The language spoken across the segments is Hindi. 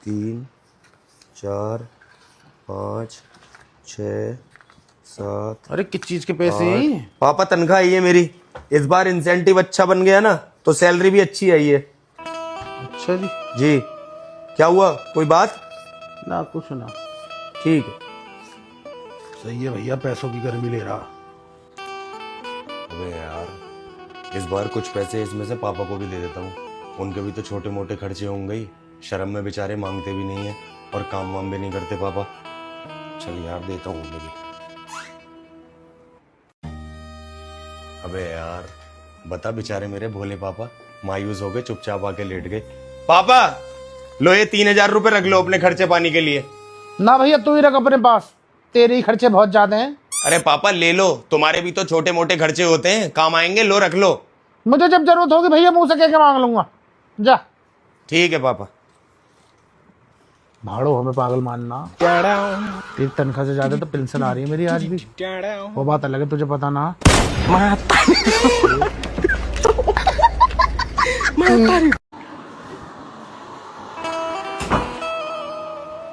3 4 5 6 7। अरे किस चीज के पैसे हैं? पापा तनख्वाह आई है मेरी, इस बार इंसेंटिव अच्छा बन गया ना तो सैलरी भी अच्छी आई है। अच्छा जी। जी क्या हुआ, कोई बात? ना कुछ ना। ठीक है। सही है भैया, पैसों की गर्मी ले रहा। अबे यार इस बार कुछ पैसे इसमें से पापा को भी दे देता हूँ, उनके भी तो छोटे मोटे खर्चे होंगे ही। शर्म में बेचारे मांगते भी नहीं है और काम वाम भी नहीं करते पापा। चल यार देता हूँ उन्हें भी। अबे यार बता, बेचारे मेरे भोले पापा मायूस हो गए, चुपचाप आके लेट गए। पापा लो ये 3,000 रुपए रख लो अपने खर्चे पानी के लिए। ना भैया तू ही रख अपने पास, तेरे ही खर्चे बहुत ज्यादा हैं। अरे पापा ले लो, तुम्हारे भी तो छोटे मोटे खर्चे होते हैं, काम आएंगे, लो रख लो। मुझे जब जरूरत होगी भैया मुंह से कह के मांग लूंगा, जा। ठीक है पापा। भाड़ो हमें पागल मानना। तेरी तनख्वाह से ज्यादा तो पेंशन आ रही है मेरी आज भी, वो बात अलग है, तुझे पता ना।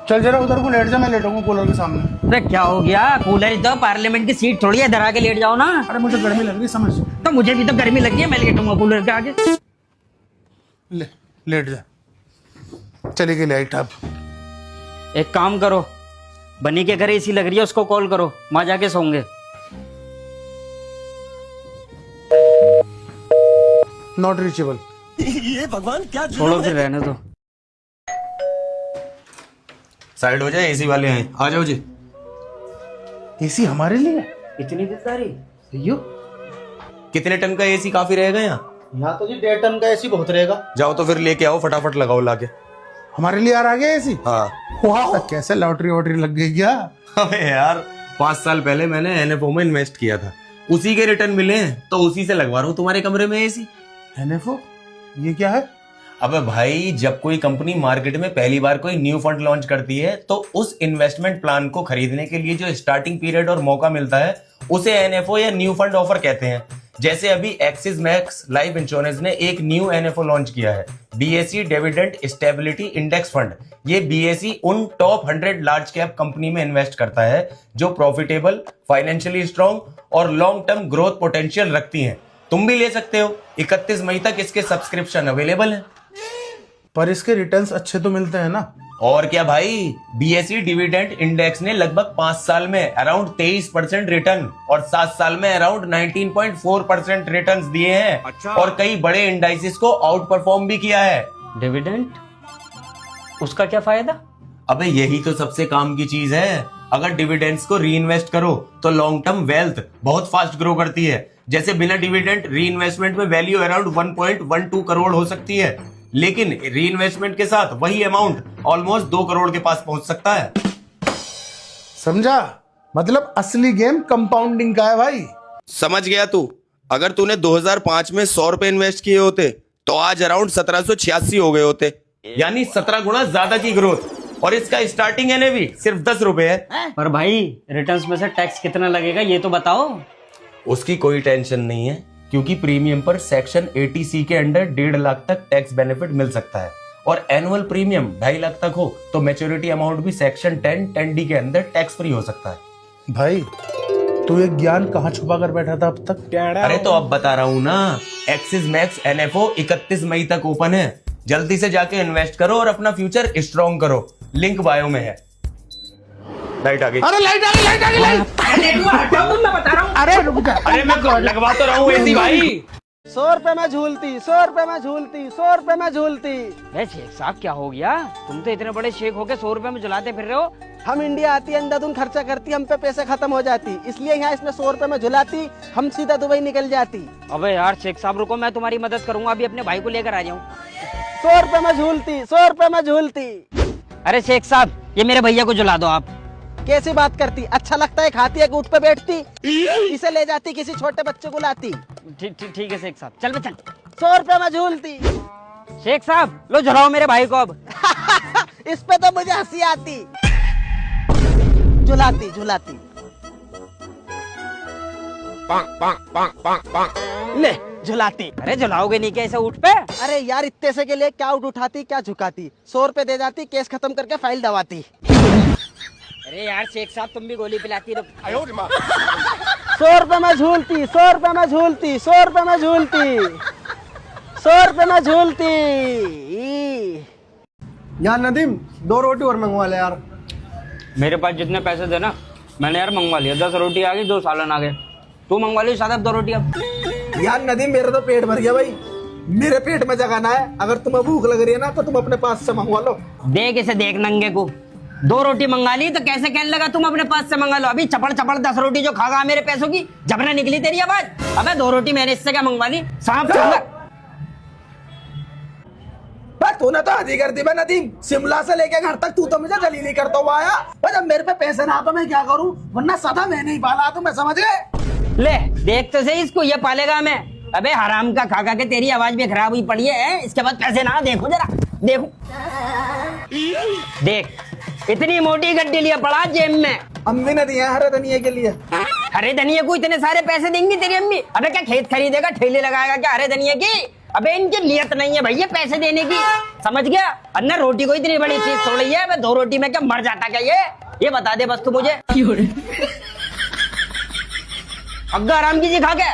चल जरा उधर को लेट जा, मैं लेटूंगा कूलर के सामने। अरे क्या हो गया, कूलर तो पार्लियामेंट की सीट थोड़ी है, इधर आके लेट जाओ ना। अरे मुझे गर्मी लग रही समझ। तो मुझे भी तो गर्मी लगी है, मैं लेटूंगा कूलर के आगे। लेट जा। चली गई लाइट। अब एक काम करो, बनी के घर एसी लग रही है, उसको कॉल करो, वहां जाके सोंगे। Not reachable. ये भगवान क्या छोड़ो फिर, रहने दो। साइड हो जाए, एसी वाले हैं, आ जाओ जी। एसी हमारे लिए? इतनी दिलदारी भैया कितने टन का एसी काफी रहेगा यहाँ तो जी 1.5 टन का एसी बहुत रहेगा। जाओ तो फिर लेके आओ, फटाफट लगाओ लाके। हमारे लिए आ गया एसी। हाँ। वाह, कैसे लॉटरी वॉटरी लग गई क्या? अबे यार 5 साल पहले मैंने एनएफओ में इन्वेस्ट किया था, उसी के रिटर्न मिले हैं तो उसी से लगवा रहा हूँ तुम्हारे कमरे में एसी। एनएफओ ये क्या है? अबे भाई जब कोई कंपनी मार्केट में पहली बार कोई न्यू फंड लॉन्च करती है तो उस इन्वेस्टमेंट प्लान को खरीदने के लिए जो स्टार्टिंग पीरियड और मौका मिलता है उसे एनएफओ या न्यू फंड ऑफर कहते हैं। जैसे अभी एक्सिस मैक्स लाइफ इंश्योरेंस ने एक न्यू एनएफओ लॉन्च किया है, BSE dividend stability index fund. ये बीएसई उन टॉप 100 लार्ज कैप कंपनी में इन्वेस्ट करता है जो प्रॉफिटेबल, फाइनेंशियली स्ट्रांग और लॉन्ग टर्म ग्रोथ पोटेंशियल रखती हैं। तुम भी ले सकते हो, 31 मई तक इसके सब्सक्रिप्शन अवेलेबल हैं। पर इसके रिटर्न्स अच्छे तो मिलते हैं ना? और क्या भाई, बीएसई डिविडेंड इंडेक्स ने लगभग 5 साल में अराउंड 23% रिटर्न और 7 साल में अराउंड 19.4% रिटर्न्स दिए हैं। अच्छा। और कई बड़े इंडाइसिस को आउट परफॉर्म भी किया है। डिविडेंड, उसका क्या फायदा? अबे यही तो सबसे काम की चीज है। अगर डिविडेंड्स को री इन्वेस्ट करो तो लॉन्ग टर्म वेल्थ बहुत फास्ट ग्रो करती है। जैसे बिना डिविडेंड री इन्वेस्टमेंट में वैल्यू अराउंड 1.12 करोड़ हो सकती है, लेकिन री इन्वेस्टमेंट के साथ वही अमाउंट ऑलमोस्ट 2 करोड़ के पास पहुंच सकता है। समझा? मतलब असली गेम कंपाउंडिंग का है भाई। समझ गया तू? अगर तूने 2005 में 100 रुपए इन्वेस्ट किए होते तो आज अराउंड 1786 हो गए होते, यानी 17 गुना ज्यादा की ग्रोथ। और इसका स्टार्टिंग एनएवी सिर्फ 10 रुपए है। पर भाई रिटर्न्स में से टैक्स कितना लगेगा ये तो बताओ। उसकी कोई टेंशन नहीं है, क्योंकि प्रीमियम पर सेक्शन 80C के अंडर 1.5 लाख तक टैक्स बेनिफिट मिल सकता है और एनुअल प्रीमियम 2.5 लाख तक हो तो मैच्योरिटी अमाउंट भी सेक्शन 10D के अंदर टैक्स फ्री हो सकता है। भाई तू ये ज्ञान कहाँ छुपा कर बैठा था अब तक? अरे तो अब बता रहा हूँ ना, एक्सिस मैक्स एनएफओ 31 मई तक ओपन है। जल्दी से जाके इन्वेस्ट करो और अपना फ्यूचर स्ट्रॉन्ग करो, लिंक बायो में है। लाइट आ गई। अरे लाइट आ गई, लाइट आ गई, लाइट। मैं बता रहा हूँ। अरे रुक जा। अरे मैं लगवा तो रहा हूँ एसी भाई। 100 रुपए में झूलती, 100 रुपए में झूलती, 100 रुपए में झूलती। शेख साहब क्या हो गया, तुम तो इतने बड़े शेख होके 100 रुपए में झुलाते फिर रहे हो। हम इंडिया आती, अंधाधुन खर्चा करती, हम पे पैसे खत्म हो जाती, इसलिए यहाँ इसमें 100 रुपए में झुलाती, हम सीधा दुबई निकल जाती। अबे यार शेख साहब रुको, मैं तुम्हारी मदद करूंगा, अभी अपने भाई को लेकर आ जाऊँ। 100 रुपए में झूलती, 100 रुपए में झूलती। अरे शेख साहब ये मेरे भैया को झुला दो आप। कैसी बात करती, अच्छा लगता है, खाती है, ऊँट पे बैठती, इसे ले जाती, किसी छोटे बच्चे को लाती। ठीक है शेख साहब, चल बे चल। 100 रुपए में झूलती। शेख साहब लो झुलाओ मेरे भाई को अब। इस पे तो मुझे हंसी आती। झुलाती झुलाती। ले झुलाती। अरे जलाओगे नहीं क्या ऐसे उठ पे? अरे यार इतने से के लिए क्या उठाती क्या झुकाती, 100 रुपए दे जाती, केस खत्म करके फाइल दबाती। अरे यार शेख साहब तुम भी गोली पिलाती रहो। 100 रुपए में झूलती, 100 रुपए में झूलती, 100 रुपए में झूलती, 100 रुपए में झूलती। यार नदीम 2 रोटी और मंगवा ले यार। मेरे पास जितने पैसे थे ना मैंने यार मंगवा लिया। 10 रोटी आ गई, 2 सालन आ गए। तू मंगवा ली साहब 2 रोटी अब। यार नदीम मेरा तो पेट भर गया भाई, मेरे पेट में जगह ना है। अगर तुम्हें भूख लग रही है ना तो तुम अपने पास से मंगवा लो। देख इसे, देख नंगे को 2 रोटी मंगा ली तो कैसे कहने लगा तुम अपने पास से मंगा लो। अभी चपड़ चपड़ 10 रोटी जो खागा मेरे पैसों की, जबना निकली तेरी आवाज। अबे 2 रोटी मैंने इससे क्या मंगवा ली, सांप चल। तूने तो हदी कर दी भाई नदीम, शिमला से लेके घर तक तू तो मुझे जलीली करता हुआ आया। भाई जब मेरे पे पैसे ना तो मैं क्या करूं, वरना सदा मैंने ही पाला, तो मैं समझ गए। ले देख तो सही, इसको ये पालेगा मैं। अबे हराम का खा खा के तेरी आवाज भी खराब हुई पड़ी है। इसके बाद पैसे ना, देखो जरा देखो, देख इतनी मोटी गड्डी लिया पड़ा जेब में। अम्मी ने दिया हरे धनिया के लिए। हरे धनिया को इतने सारे पैसे देंगी तेरी अम्मी? अबे क्या खेत खरीदेगा, ठेले लगाएगा क्या हरे धनिया की? अबे इनकी नियत नहीं है भैया पैसे देने की, समझ गया? अन्ना रोटी को इतनी बड़ी चीज छोड़ रही है। अबे 2 रोटी में क्या मर जाता क्या ये बता दे बस तू मुझे। अग्गा आराम कीजिए खा के।